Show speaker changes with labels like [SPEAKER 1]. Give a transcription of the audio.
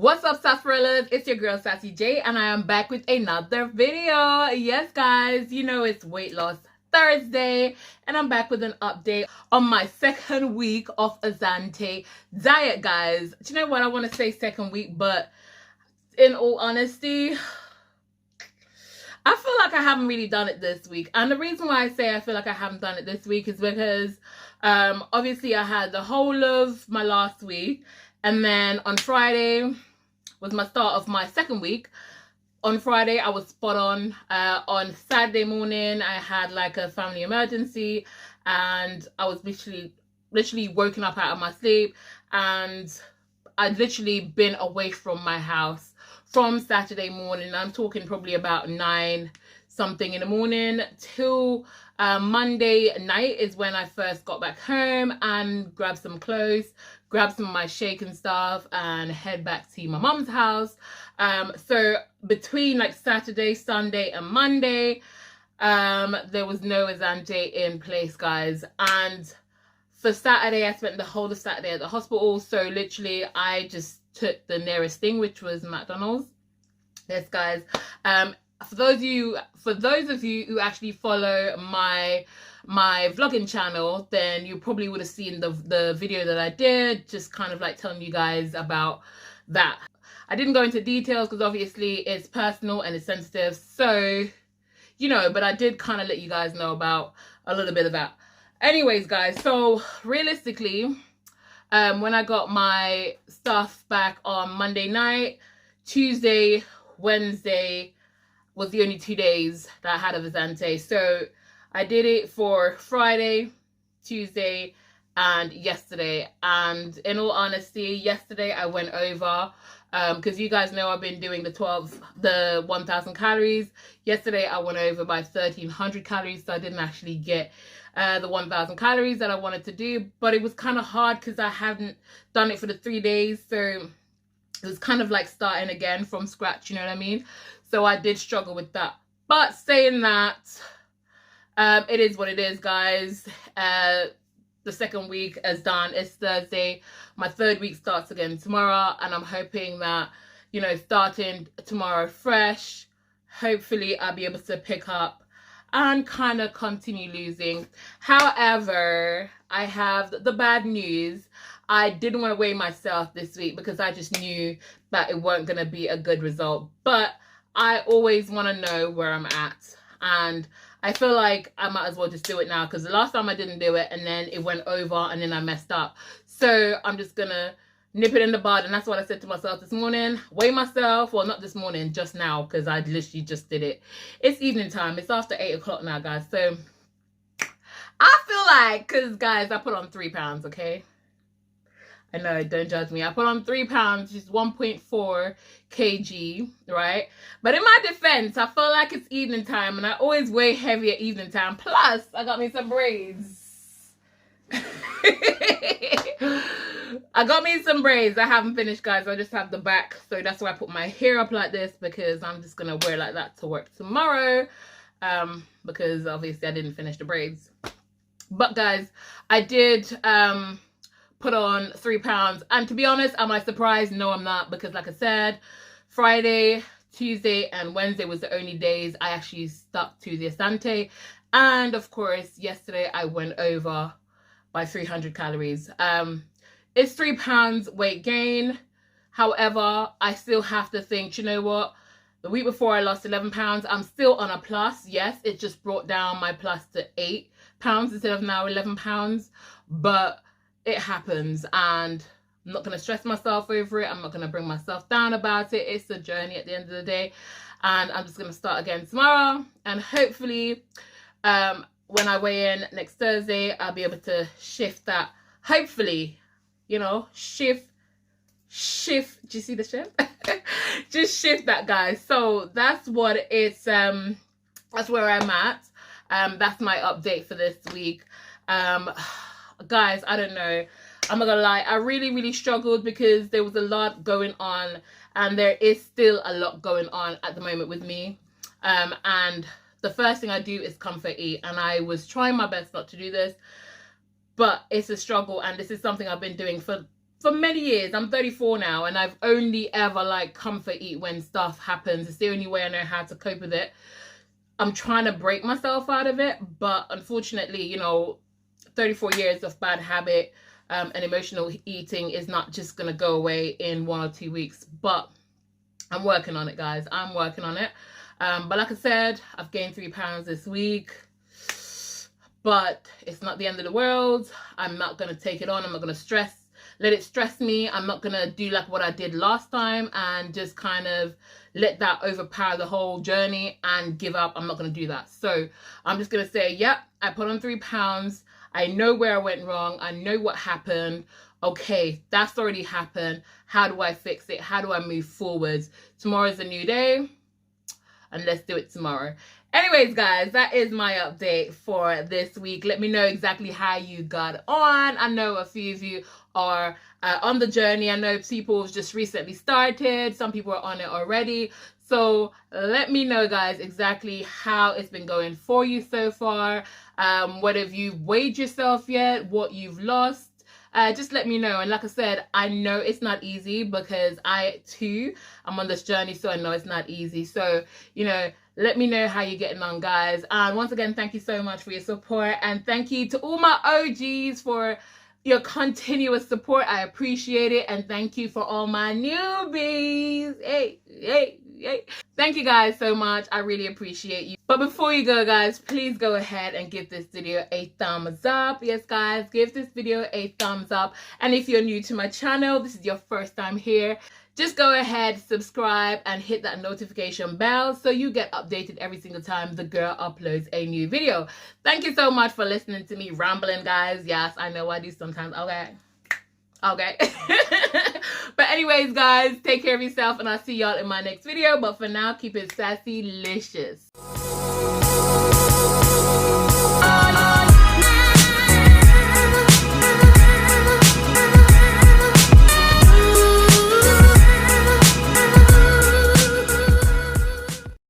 [SPEAKER 1] What's up, sarsaparillas? It's your girl Sassy J, and I am back with another video. Yes, guys, you know it's Weight Loss Thursday, and I'm back with an update on my second week of Exante diet, guys. Do you know what? I want to say second week, but in all honesty, I feel like I haven't really done it this week. And the reason why I say I feel like I haven't done it this week is because obviously I had the whole of my last week, and then on Friday was my start of my second week. On Friday I was spot on. On Saturday morning I had like a family emergency, and I was literally woken up out of my sleep, and I'd literally been away from my house from Saturday morning. I'm talking probably about 9 something in the morning till Monday night is when I first got back home and grabbed some clothes, grabbed some of my shake and stuff, and head back to my mom's house. So between like Saturday, Sunday and Monday, there was no Exante in place, guys. And for Saturday, I spent the whole of Saturday at the hospital. So literally I just took the nearest thing, which was McDonald's. Yes, guys. For those of you who actually follow my vlogging channel, then you probably would have seen the video that I did, just kind of like telling you guys about that. I didn't go into details because obviously it's personal and it's sensitive, so you know, but I did kind of let you guys know about a little bit of that. Anyways, guys, so realistically, when I got my stuff back on Monday night, Tuesday, Wednesday was the only 2 days that I had of Exante. So I did it for Friday, Tuesday, and yesterday. And in all honesty, yesterday I went over, because you guys know I've been doing the 1,000 calories. Yesterday I went over by 1,300 calories, so I didn't actually get the 1,000 calories that I wanted to do. But it was kind of hard because I hadn't done it for the 3 days, so it was kind of like starting again from scratch, you know what I mean? So I did struggle with that. But saying that, it is what it is, guys. The second week is done. It's Thursday. My third week starts again tomorrow, and I'm hoping that, you know, starting tomorrow fresh, hopefully I'll be able to pick up and kind of continue losing. However, I have the bad news. I didn't want to weigh myself this week because I just knew that it weren't going to be a good result. But I always want to know where I'm at. And I feel like I might as well just do it now, because the last time I didn't do it and then it went over and then I messed up. So I'm just going to nip it in the bud. And that's what I said to myself this morning. Weigh myself. Well, not this morning, just now, because I literally just did it. It's evening time. It's after 8 o'clock now, guys. So I feel like, because guys, I put on 3 pounds, okay? I know, don't judge me. I put on 3 pounds, just 1.4 kg, right? But in my defense, I feel like it's evening time, and I always weigh heavy at evening time. Plus, I got me some braids. I got me some braids. I haven't finished, guys. I just have the back. So that's why I put my hair up like this, because I'm just going to wear like that to work tomorrow. Because obviously I didn't finish the braids. But guys, I did put on 3 pounds, and to be honest, am I surprised? No, I'm not, because like I said, Friday, Tuesday and Wednesday was the only days I actually stuck to the Exante, and of course yesterday I went over by 300 calories. It's 3 pounds weight gain. However, I still have to think, you know what, the week before I lost 11 pounds. I'm still on a plus. Yes, it just brought down my plus to 8 pounds instead of now 11 pounds, but it happens, and I'm not going to stress myself over it. I'm not going to bring myself down about it. It's a journey at the end of the day, and I'm just going to start again tomorrow, and hopefully when I weigh in next Thursday, I'll be able to shift that. Hopefully, you know, shift. Do you see the shift? Just shift that, guys. So that's what it's that's where I'm at. That's my update for this week. Guys, I don't know, I'm not gonna lie, I really struggled because there was a lot going on, and there is still a lot going on at the moment with me, and the first thing I do is comfort eat, and I was trying my best not to do this, but it's a struggle, and this is something I've been doing for for many years. I'm 34 now, and I've only ever like comfort eat when stuff happens. It's the only way I know how to cope with it. I'm trying to break myself out of it, but unfortunately, you know, 34 years of bad habit and emotional eating is not just gonna go away in 1 or 2 weeks. But I'm working on it, guys. I'm working on it. But like I said, I've gained 3 pounds this week. But it's not the end of the world. I'm not going to take it on. I'm not going to let it stress me. I'm not going to do like what I did last time and just kind of let that overpower the whole journey and give up. I'm not going to do that. So I'm just going to say, yep, I put on 3 pounds. I know where I went wrong. I know what happened. Okay, that's already happened. How do I fix it? How do I move forwards? Tomorrow's a new day, and let's do it tomorrow. Anyways, guys, that is my update for this week. Let me know exactly how you got on. I know a few of you are on the journey. I know people have just recently started. Some people are on it already. So let me know, guys, exactly how it's been going for you so far. Whether you've weighed yourself yet, what you've lost. Just let me know. And like I said, I know it's not easy because I too am on this journey, so I know it's not easy. So, you know, let me know how you're getting on, guys. And once again, thank you so much for your support, and thank you to all my OGs for your continuous support. I appreciate it. And thank you for all my newbies. Hey. Thank you guys so much. I really appreciate you. But before you go, guys, please go ahead and give this video a thumbs up. Yes, guys, give this video a thumbs up. And if you're new to my channel, this is your first time here, just go ahead, subscribe, and hit that notification bell so you get updated every single time the girl uploads a new video. Thank you so much for listening to me rambling, guys. Yes, I know I do sometimes. Okay. But anyways, guys, take care of yourself, and I'll see y'all in my next video. But for now, keep it sassy-licious.